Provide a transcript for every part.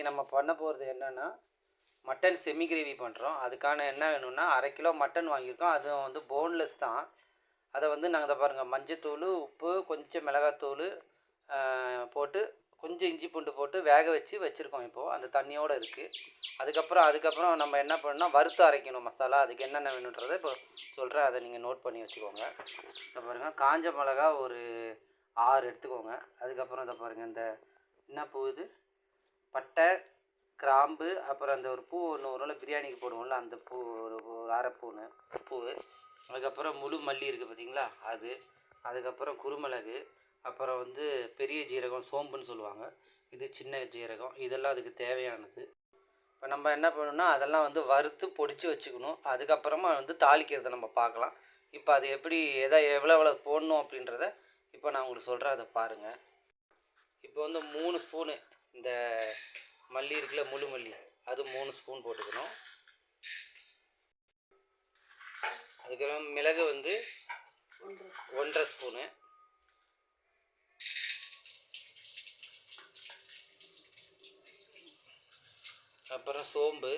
நம்ம பண்ண போகிறது என்னென்னா மட்டன் செமி கிரேவி பண்ணுறோம். அதுக்கான என்ன வேணும்னா 1/2 கிலோ மட்டன் வாங்கியிருக்கோம். அதுவும் வந்து போன்லெஸ் தான். அதை வந்து நாங்கள் இதை பாருங்கள், மஞ்சத்தூள், உப்பு, கொஞ்சம் மிளகாத்தூள் போட்டு கொஞ்சம் இஞ்சி பூண்டு போட்டு வேக வச்சுருக்கோம். இப்போது அந்த தண்ணியோடு இருக்குது. அதுக்கப்புறம் நம்ம என்ன பண்ணோம்னா வறுத்து அரைக்கணும் மசாலா. அதுக்கு என்னென்ன வேணுன்றதை இப்போ சொல்கிறேன், அதை நீங்கள் நோட் பண்ணி வச்சுக்கோங்க. இதை பாருங்கள், காஞ்ச மிளகா ஒரு 6 எடுத்துக்கோங்க. அதுக்கப்புறம் இதை பாருங்கள், இந்த என்ன பூ இது, பட்டை, கிராம்பு, அப்புறம் அந்த ஒரு பூ ஒன்று ஒரு நாள் பிரியாணிக்கு போடுவோம்ல, அந்த பூ ஒரு அரை பூ. அதுக்கப்புறம் முழு மல்லி இருக்குது பார்த்தீங்களா, அது. அதுக்கப்புறம் குருமிளகு, அப்புறம் வந்து பெரிய ஜீரகம், சோம்புன்னு சொல்லுவாங்க, இது சின்ன ஜீரகம். இதெல்லாம் அதுக்கு தேவையானது. இப்போ நம்ம என்ன பண்ணணும்னா அதெல்லாம் வந்து வறுத்து பொடிச்சு வச்சுக்கணும். அதுக்கப்புறமா வந்து தாளிக்கிறதை நம்ம பார்க்கலாம். இப்போ அது எப்படி எவ்வளோ போடணும் அப்படின்றத இப்போ நான் உங்களுக்கு சொல்கிறேன், அதை பாருங்கள். இப்போ வந்து 3 ஸ்பூனு இந்த மல்லி இருக்குல்ல, முழு மல்லி, அது 3 ஸ்பூன் போட்டுக்கணும். அதுக்கப்புறம் மிளகு வந்து 1.5 ஸ்பூனு. அப்புறம் சோம்பு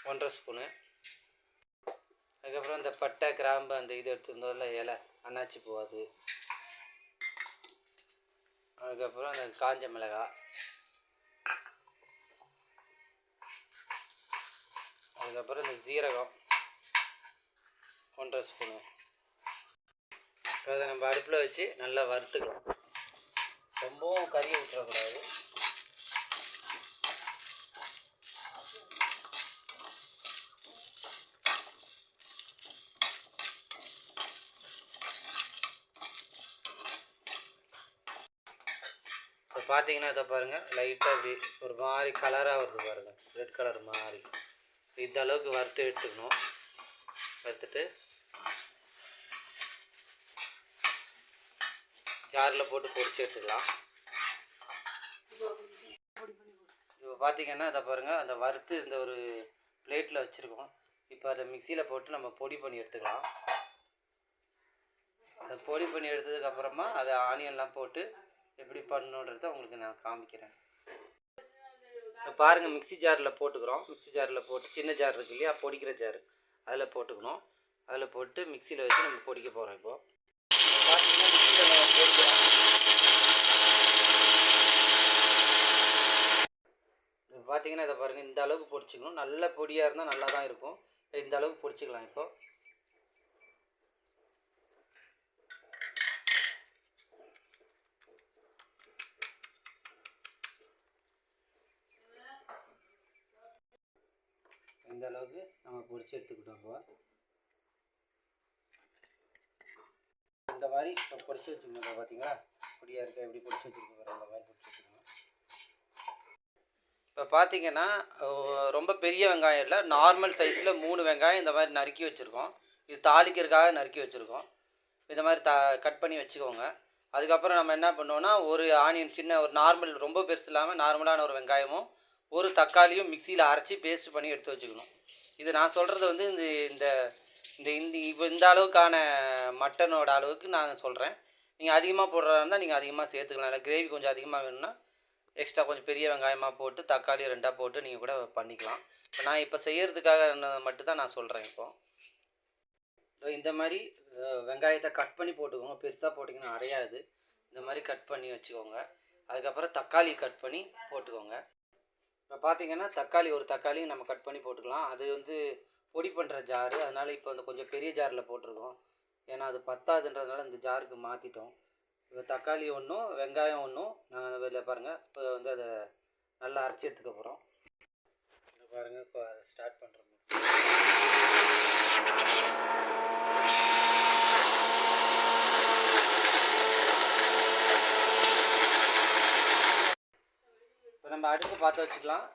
1.5 ஸ்பூனு. அதுக்கப்புறம் இந்த பட்டை, கிராம்பு, அந்த இது எடுத்துருந்தோம்ல இலை, அன்னாச்சி பூ, அது. அதுக்கப்புறம் அந்த காஞ்ச மிளகாய். அதுக்கப்புறம் இந்த ஜீரகம் 1.5 ஸ்பூனு. அதை நம்ம அடுப்பில் வச்சு நல்லா வறுத்துக்கலாம். ரொம்பவும் கறியை விட்டுறக்கூடாது. இப்போ பார்த்தீங்கன்னா இதை பாருங்கள், லைட்டாக இப்படி ஒரு மாதிரி கலராக வருது பாருங்கள், ரெட் கலர் மாதிரி. இந்த அளவுக்கு வறுத்து எடுத்துக்கணும். வறுத்துட்டு ஜாரில் போட்டு பொடிச்சு எடுத்துக்கலாம். இப்போ பார்த்தீங்கன்னா இதை பாருங்கள், அந்த வறுத்து இந்த ஒரு பிளேட்டில் வச்சுருக்கோம். இப்போ அதை மிக்சியில் போட்டு நம்ம பொடி பண்ணி எடுத்துக்கலாம். அதை பொடி பண்ணி எடுத்ததுக்கப்புறமா அதை ஆனியன்லாம் போட்டு எப்படி பண்ணணுன்றதை உங்களுக்கு நான் காமிக்கிறேன். இப்போ பாருங்கள், மிக்சி ஜாரில் போட்டுக்கிறோம். மிக்சி ஜாரில் போட்டு, சின்ன ஜார் இருக்கு இல்லையா, பொடிக்கிற ஜார், அதில் போட்டுக்கணும். அதில் போட்டு மிக்சியில் வச்சு நம்ம பொடிக்க போகிறோம். இப்போது பார்த்தீங்கன்னா மிக்சியில் நம்ம பொடிக்கிறோம். இப்போ பார்த்தீங்கன்னா இதை பாருங்கள், இந்த அளவுக்கு பொடிச்சிக்கணும். நல்ல பொடியாக இருந்தால் நல்லா தான் இருக்கும். இந்த அளவுக்கு பொடிச்சிக்கலாம். இப்போது இந்த அளவுக்கு நம்ம பொடிச்சு எடுத்துக்கிட்டோம். இப்போ இந்த மாதிரி இப்போ பொடிச்சு வச்சுக்கணும். பார்த்தீங்களா, பொடியாக இருக்க எப்படி பொடிச்சு வச்சுருக்கோம், இந்த மாதிரி பொடிச்சு வச்சுக்கணும். இப்போ பார்த்தீங்கன்னா ரொம்ப பெரிய வெங்காயம் இல்லை, நார்மல் சைஸில் 3 வெங்காயம் இந்த மாதிரி நறுக்கி வச்சுருக்கோம். இது தாளிக்கிறதுக்காக நறுக்கி வச்சுருக்கோம். இந்த மாதிரி கட் பண்ணி வச்சுக்கோங்க. அதுக்கப்புறம் நம்ம என்ன பண்ணுவோன்னா, ஒரு ஆனியன், சின்ன ஒரு நார்மல், ரொம்ப பெருசு இல்லாமல் நார்மலான ஒரு வெங்காயமும் ஒரு தக்காளியும் மிக்சியில் அரைச்சி பேஸ்ட் பண்ணி எடுத்து வச்சுக்கணும். இது நான் சொல்கிறது வந்து இந்த இந்த இந்த இப்போ இந்த அளவுக்கான மட்டனோட அளவுக்கு நான் சொல்கிறேன். நீங்கள் அதிகமாக போடுறதா இருந்தால் நீங்கள் அதிகமாக சேர்த்துக்கலாம். இல்லை கிரேவி கொஞ்சம் அதிகமாக வேணும்னா எக்ஸ்ட்ரா கொஞ்சம் பெரிய வெங்காயமாக போட்டு தக்காளி 2ஆக போட்டு நீங்கள் கூட பண்ணிக்கலாம். இப்போ நான் இப்போ செய்கிறதுக்காக மட்டும்தான் நான் சொல்கிறேன். இப்போது இந்த மாதிரி வெங்காயத்தை கட் பண்ணி போட்டுக்கோங்க. பெருசாக போட்டிங்கன்னா அரையாது. இந்த மாதிரி கட் பண்ணி வச்சுக்கோங்க. அதுக்கப்புறம் தக்காளி கட் பண்ணி போட்டுக்கோங்க. இப்போ பார்த்தீங்கன்னா ஒரு தக்காளி நம்ம கட் பண்ணி போட்டுக்கலாம். அது வந்து பொடி பண்ணுற ஜாரு, அதனால் இப்போ வந்து கொஞ்சம் பெரிய ஜாரில் போட்டிருக்கோம். ஏன்னா அது பத்தாதுன்றதுனால இந்த ஜாருக்கு மாற்றிட்டோம். இப்போ தக்காளி ஒன்றும் வெங்காயம் ஒன்றும் நாங்கள் வெளில பாருங்கள், இப்போ வந்து அதை நல்லா அரைச்சி எடுத்துக்க போகிறோம். பாருங்கள், இப்போ அதை ஸ்டார்ட் பண்ணுறோம். இப்போ நம்ம அடுப்பு பார்த்து வச்சுக்கலாம்.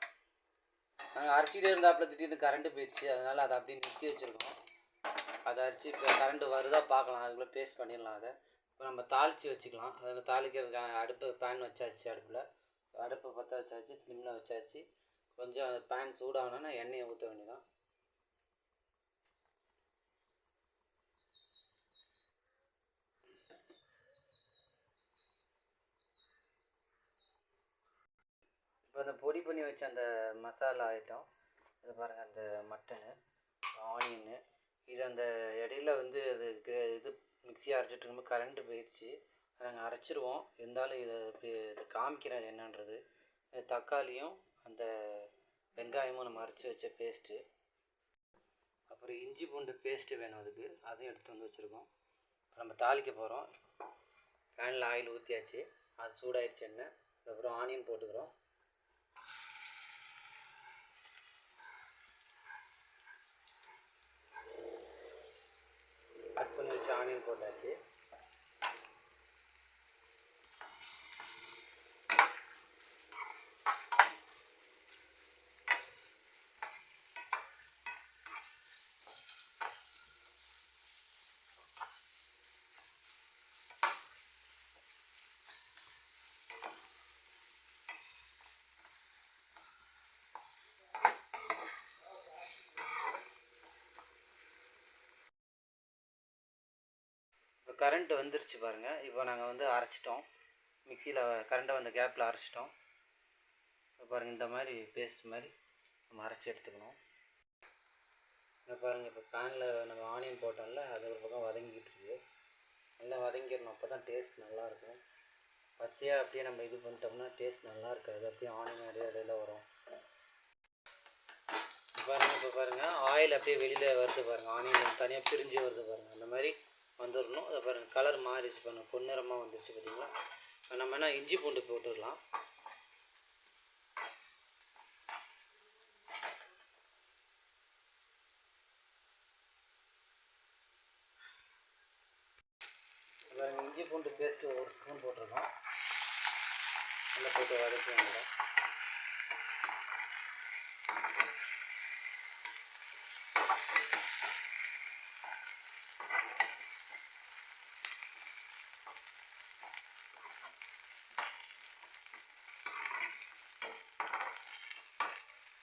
நாங்கள் அரைச்சிட்டே இருந்தாப்புல திடீர்னு கரண்ட்டு போயிடுச்சு, அதனால் அதை அப்படியே நிறுத்தி வச்சுருக்கோம். அதை அரைச்சி இப்போ கரண்ட்டு வருதா பார்க்கலாம், அதுக்குள்ளே பேஸ்ட் பண்ணிடலாம். அதை இப்போ நம்ம தாளித்து வச்சுக்கலாம். அதில் தாளிக்கிறதுக்கான அடுப்பு பேன் வச்சாச்சு. அடுப்பை பற்ற வச்சாச்சு, ஸ்லிம்மில் வச்சாச்சு. கொஞ்சம் பேன் சூடாகணுன்னா எண்ணெயை ஊற்ற வேண்டியதான். இப்போ அந்த பொடி பண்ணி வச்ச அந்த மசாலா ஐட்டம், இது பாருங்கள், அந்த மட்டனு, ஆனியனு, இது அந்த இடையில வந்து அதுக்கு இது மிக்ஸி அரைச்சிட்டு இருக்கும்போது கரண்ட்டு போயிடுச்சு. நாங்கள் அரைச்சிருவோம், இருந்தாலும் இதை காமிக்கிறேன் என்னன்றது. தக்காளியும் அந்த வெங்காயமும் நம்ம அரைச்சி வச்ச பேஸ்ட்டு, அப்புறம் இஞ்சி பூண்டு பேஸ்ட்டு வேணும் அதுக்கு, அதையும் எடுத்து வந்து வச்சுருக்கோம். நம்ம தாளிக்க போகிறோம். பேனில் ஆயில் ஊற்றியாச்சு, அது சூடாயிடுச்சு எண்ணெய். அதுக்கப்புறம் ஆனியன் போட்டுக்கிறோம். கட் பண்ணி வச்சு ஆனியன் போட்டாச்சு. இப்போ கரண்ட்டு வந்துருச்சு பாருங்கள். இப்போ நாங்கள் வந்து அரைச்சிட்டோம், மிக்சியில் கரண்ட்டை வந்த கேப்பில் அரைச்சிட்டோம். இப்போ பாருங்கள், இந்த மாதிரி பேஸ்ட் மாதிரி நம்ம அரைச்சி எடுத்துக்கணும். இப்போ பாருங்கள், இப்போ பேனில் நம்ம ஆனியன் போட்டோம்ல, அது ஒரு பக்கம் வதங்கிட்டு இருக்குது. நல்லா வதங்கிடணும், அப்போ தான் டேஸ்ட் நல்லாயிருக்கும். பச்சையாக அப்படியே நம்ம இது பண்ணிட்டோம்னா டேஸ்ட் நல்லா இருக்காது, அப்படியே ஆனியன் இடையில வரும். இப்போ பாருங்கள் ஆயில் அப்படியே வெளியில் வருது பாருங்கள், ஆனியன் தனியாக பிரிஞ்சு வருது பாருங்கள், அந்த மாதிரி வந்துடணும். அதை பாருங்கள், கலர் மாறிடுச்சு பாருங்கள், பொன்னிறமாக வந்துடுச்சு பார்த்தீங்களா. இப்போ நம்ம என்ன இஞ்சி பூண்டு போட்டுடலாம். பாருங்கள், இஞ்சி பூண்டு பேஸ்ட்டு ஒரு ஸ்பூன் போட்டிருக்கோம். நல்லா போட்டு வதக்குவோம்.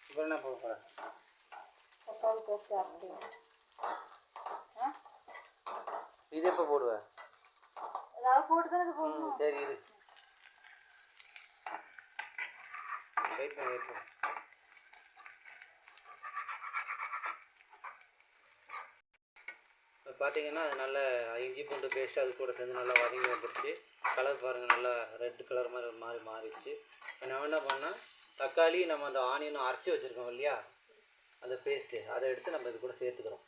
இப்போ என்ன போக போகிறேன், தக்காளி பேஸ்ட் அரைச்சிடுவேன். இது எப்போ போடுவேன்? ஏதாவது போட்டு தான் இது போடணும். சரி, இது வெயிட் பண்ணி வெயிட் பண்ணி. இப்போ பார்த்தீங்கன்னா அது நல்ல இஞ்சி பூண்டு பேஸ்ட்டு அது கூட சேர்ந்து நல்லா வதங்கி வந்துடுச்சு. கலர் பாருங்கள், நல்லா ரெட் கலர் மாதிரி ஒரு மாதிரி மாறிடுச்சு. இப்போ நான் என்ன பண்ணேன், தக்காளி நம்ம அந்த ஆனியனும் அரைச்சி வச்சுருக்கோம் இல்லையா, அந்த பேஸ்ட்டு அதை எடுத்து நம்ம இது கூட சேர்த்துக்கிறோம்.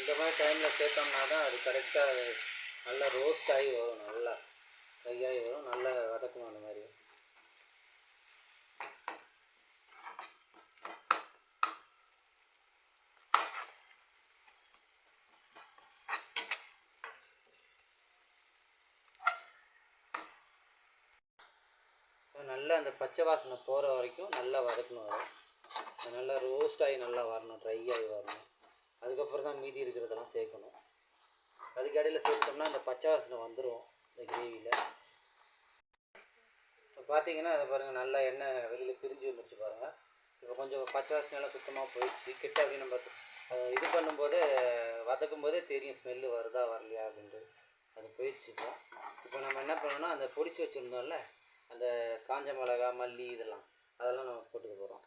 இந்த மாதிரி டைமில் சேர்த்தோம்னா தான் அது கரெக்டாக நல்லா ரோஸ்ட் ஆகி வரும், நல்லா ஃப்ரை ஆகி வரும், நல்லா வதக்கணும் அந்த மாதிரி. நல்லா அந்த பச்சை வாசனை போகிற வரைக்கும் நல்லா வதக்கணும். அது நல்லா ரோஸ்ட் ஆகி நல்லா வரணும், ட்ரை ஆகி வரணும். அதுக்கப்புறம் தான் மீதி இருக்கிறதெல்லாம் சேர்க்கணும். அதுக்கு இடையில் சேர்த்தோம்னா அந்த பச்சை வாசனை வந்துடும் இந்த கிரேவியில். இப்போ பார்த்தீங்கன்னா அதை பாருங்கள், நல்லா எண்ணெய் வெளியில் பிரிஞ்சு வந்துடுச்சு பாருங்கள். இப்போ கொஞ்சம் பச்சை வாசனையெல்லாம் சுத்தமாக போயிடுச்சு. கிட்ட அப்படி நம்ம இது பண்ணும்போதே வதக்கும் போதே தெரியும் ஸ்மெல்லு வருதா வரலையா அப்படின்ட்டு. அது போயிடுச்சு. இப்போ நம்ம என்ன பண்ணணும்னா, அந்த பொடிச்சு வச்சுருந்தோம்ல, அந்த காஞ்ச மிளகா, மல்லி, அதெல்லாம் நம்ம போட்டுக்க போகிறோம்.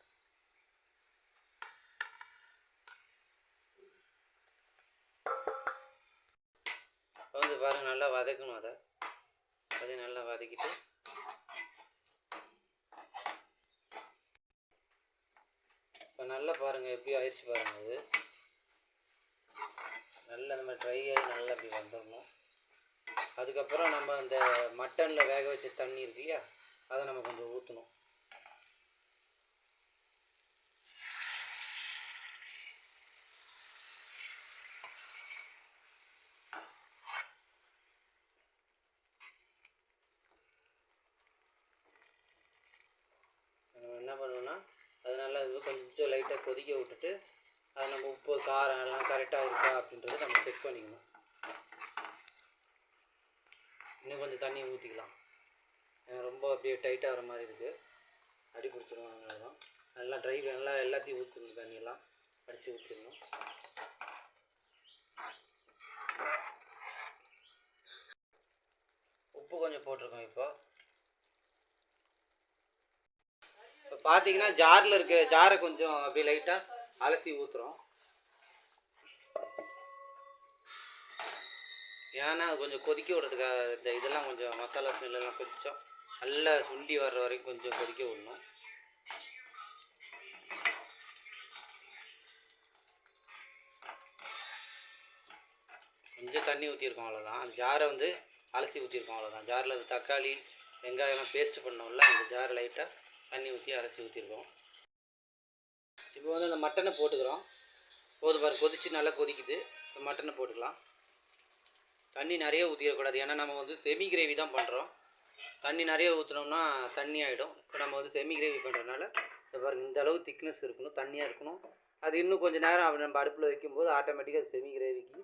வந்து பாருங்கள், நல்லா வதக்கணும். அதை நல்லா வதக்கிட்டு இப்போ நல்லா பாருங்கள் எப்படி ஆயிடுச்சு பாருங்கள். அது நல்லா நம்ம ட்ரை ஆகி நல்லா அப்படி வந்துடணும். அதுக்கப்புறம் நம்ம அந்த மட்டனில் வேக வச்ச தண்ணி இருக்கு இல்லையா, அதை நம்ம கொஞ்சம் ஊற்றணும். நம்ம என்ன பண்ணணும்னா, அது நல்லா இது கொஞ்சம் லைட்டாக கொதிக்க விட்டுட்டு, அது நம்ம உப்பு காரம் எல்லாம் கரெக்டாக இருக்கா அப்படின்றத நம்ம செக் பண்ணிக்கணும். இன்னும் கொஞ்சம் தண்ணி ஊற்றிக்கலாம். ரொம்ப அப்படியே டைட்டாக வர மாதிரி இருக்குது, அடி பிடிச்சிடும். அதனால தான் நல்லா ட்ரை எல்லாத்தையும் ஊற்றிடணும், தண்ணியெல்லாம் அடித்து ஊற்றிடணும். பார்த்தீங்கன்னா ஜாரில் இருக்க ஜாரை கொஞ்சம் அப்படியே லைட்டாக அலசி ஊற்றுறோம். ஏன்னா அது கொஞ்சம் கொதிக்க விடுறதுக்காக இந்த இதெல்லாம் கொஞ்சம் மசாலா ஸ்மெல்லாம் கொஞ்சம் நல்லா சுண்டி வர்ற வரைக்கும் கொஞ்சம் கொதிக்க விடணும். கொஞ்சம் தண்ணி ஊற்றிருக்கோம் அவ்வளோதான். அந்த ஜாரை வந்து அலசி ஊற்றிருக்கோம் அவ்வளோதான். ஜாரில் தக்காளி வெங்காயம்லாம் பேஸ்ட் பண்ணோம்ல, அந்த ஜாரை லைட்டாக தண்ணி ஊற்றி அலசி ஊற்றிருக்கோம். இப்போ வந்து அந்த மட்டனை போட்டுக்கிறோம். பாரு கொதிச்சு நல்லா கொதிக்குது. இந்த மட்டனை போட்டுக்கலாம். தண்ணி நிறைய ஊற்றிடக்கூடாது, ஏன்னா நம்ம வந்து செமி கிரேவி தான் பண்ணுறோம். தண்ணி நிறைய ஊற்றினோம்னா தண்ணி ஆகிடும். இப்போ நம்ம வந்து செமி கிரேவி பண்ணுறதுனால இந்த பாருங்கள் இந்த அளவு திக்னஸ் இருக்கணும், தண்ணியாக இருக்கணும். அது இன்னும் கொஞ்சம் நேரம் நம்ம அடுப்பில் வைக்கும்போது ஆட்டோமேட்டிக்காக அது செமி கிரேவிக்கு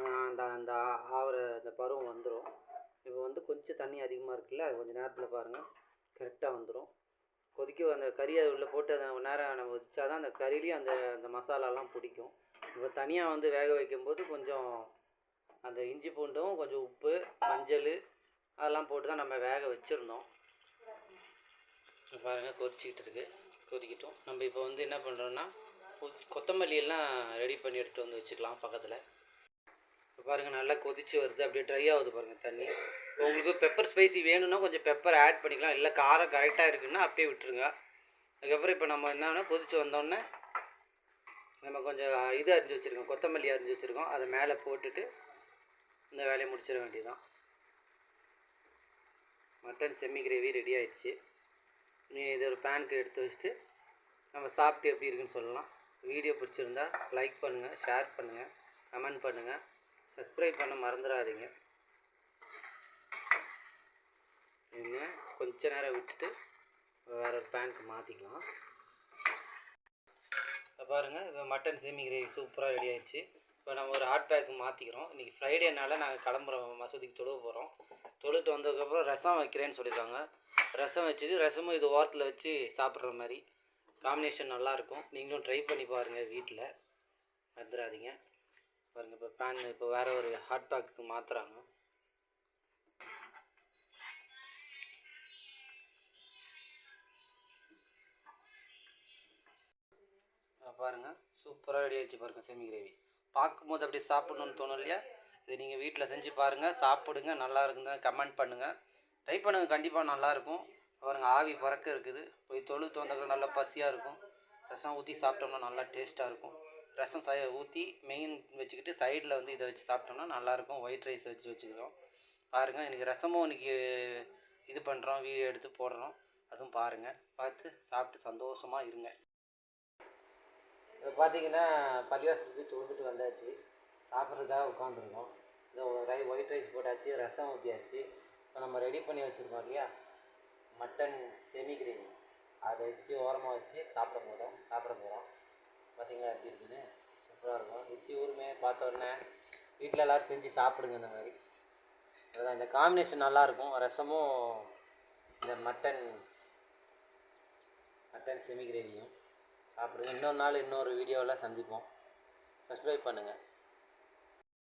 அந்த அந்த ஆகிற அந்த பருவம் வந்துடும். இப்போ வந்து கொஞ்சம் தண்ணி அதிகமாக இருக்குல்ல, அது கொஞ்சம் நேரத்தில் பாருங்கள் கரெக்டாக வந்துடும். கொதிக்க அந்த கறியை உள்ளே போட்டு அதை நேரம் நம்ம வச்சா தான் அந்த கறிலையும் அந்த அந்த மசாலாலாம் பிடிக்கும். இப்போ தனியாக வந்து வேக வைக்கும்போது கொஞ்சம் அந்த இஞ்சி பூண்டும் கொஞ்சம் உப்பு மஞ்சள் அதெல்லாம் போட்டு தான் நம்ம வேக வச்சுருந்தோம். பாருங்கள் கொதிச்சிக்கிட்டு இருக்குது, கொதிக்கட்டும். நம்ம இப்போ வந்து என்ன பண்ணுறோன்னா கொத்தமல்லி எல்லாம் ரெடி பண்ணி எடுத்து வந்து வச்சுக்கலாம் பக்கத்தில். இப்போ பாருங்கள் நல்லா கொதிச்சு வருது, அப்படியே ட்ரை ஆகுது பாருங்கள் தண்ணி. உங்களுக்கு பெப்பர் ஸ்பைசி வேணும்னா கொஞ்சம் பெப்பர் ஆட் பண்ணிக்கலாம், இல்லை காரம் கரெக்டாக இருக்குன்னா அப்படியே விட்டுருங்க. அதுக்கப்புறம் இப்போ நம்ம என்னன்னா கொதிச்சு வந்தோடனே நம்ம கொஞ்சம் இது அரிஞ்சு வச்சுருக்கோம், கொத்தமல்லி அரிஞ்சு வச்சுருக்கோம், அதை மேலே போட்டுட்டு இந்த வேலையை முடிச்சிட வேண்டியதுதான். மட்டன் செமி கிரேவி ரெடி ஆயிடுச்சு. இது ஒரு பேனுக்கு எடுத்து வச்சுட்டு நம்ம சாப்பிட்டு எப்படி இருக்குன்னு சொல்லலாம். வீடியோ பிடிச்சிருந்தா லைக் பண்ணுங்கள், ஷேர் பண்ணுங்கள், கமெண்ட் பண்ணுங்கள், சப்ஸ்கிரைப் பண்ண மறந்துடாதீங்க. இன்னும் கொஞ்ச நேரம் விட்டுட்டு வேறு ஒரு பேனுக்கு மாற்றிக்கலாம். இப்போ பாருங்கள், இப்போ மட்டன் செமி கிரேவி சூப்பராக ரெடி ஆயிடுச்சு. இப்போ நம்ம ஒரு ஹாட் பேக்கு மாற்றிக்கிறோம். இன்றைக்கி ஃப்ரைடேனால நாங்கள் கிளம்புறோம், மசூதிக்கு தொழுவ போகிறோம். தொழுட்டு வந்ததுக்கப்புறம் ரசம் வைக்கிறேன்னு சொல்லியிருக்காங்க. ரசம் வச்சுட்டு ரசமும் இது ஓரத்தில் வச்சு சாப்பிட்ற மாதிரி காம்பினேஷன் நல்லாயிருக்கும். நீங்களும் ட்ரை பண்ணி பாருங்கள் வீட்டில், மறந்துடாதீங்க. பாருங்கள் இப்போ பேன் இப்போ வேறு ஒரு ஹாட் பேக்கு மாற்றுறாங்க. பாருங்கள் சூப்பராக ரெடி ஆகிடுச்சு பாருங்கள் செமி கிரேவி. பார்க்கும்போது அப்படியே சாப்பிட்ணுன்னு தோணும் இல்லையா? இது நீங்கள் வீட்டில் செஞ்சு பாருங்கள், சாப்பிடுங்க, நல்லா இருக்குங்க கமெண்ட் பண்ணுங்கள், ட்ரை பண்ணுங்கள், கண்டிப்பாக நல்லாயிருக்கும். பாருங்கள் ஆவி பறக்க இருக்குது. போய் தொழுத்து வந்தவங்க நல்லா பசியாக இருக்கும். ரசம் ஊற்றி சாப்பிட்டோம்னா நல்லா டேஸ்ட்டாக இருக்கும். ரசம் ஊற்றி மெயின் வச்சுக்கிட்டு சைடில் வந்து இதை வச்சு சாப்பிட்டோம்னா நல்லாயிருக்கும். ஒயிட் ரைஸ் வச்சு வச்சுக்கிறோம். பாருங்கள் இன்றைக்கி ரசமும் இன்றைக்கி இது பண்ணுறோம், வீடியோ எடுத்து போடுறோம். அதுவும் பாருங்கள், பார்த்து சாப்பிட்டு சந்தோஷமாக இருங்க. இப்போ பார்த்தீங்கன்னா பள்ளிவாசலுக்கு தொழுதுட்டு வந்தாச்சு, சாப்பிட்றதுக்காக உட்காந்துருக்கோம். இந்த ஒயிட் ரைஸ் போட்டாச்சு, ரசம் ஊற்றியாச்சு. இப்போ நம்ம ரெடி பண்ணி வச்சுருக்கோம் இல்லையா மட்டன் செமி கிரேவி, அதை வச்சு ஓரமாக வச்சு சாப்பிட போகிறோம். பார்த்தீங்களா எப்படி இருக்குன்னு, சூப்பராக இருக்கும். வச்சு ஊருமே பார்த்த உடனே வீட்டில் எல்லோரும் செஞ்சு சாப்பிடுங்க இந்த மாதிரி. அதுதான் இந்த காம்பினேஷன் நல்லாயிருக்கும், ரசமும் இந்த மட்டன் செமி கிரேவியும் சாப்பிடுங்க. இன்னொரு நாள் இன்னொரு வீடியோவில் சந்திப்போம். சப்ஸ்கிரைப் பண்ணுங்கள்.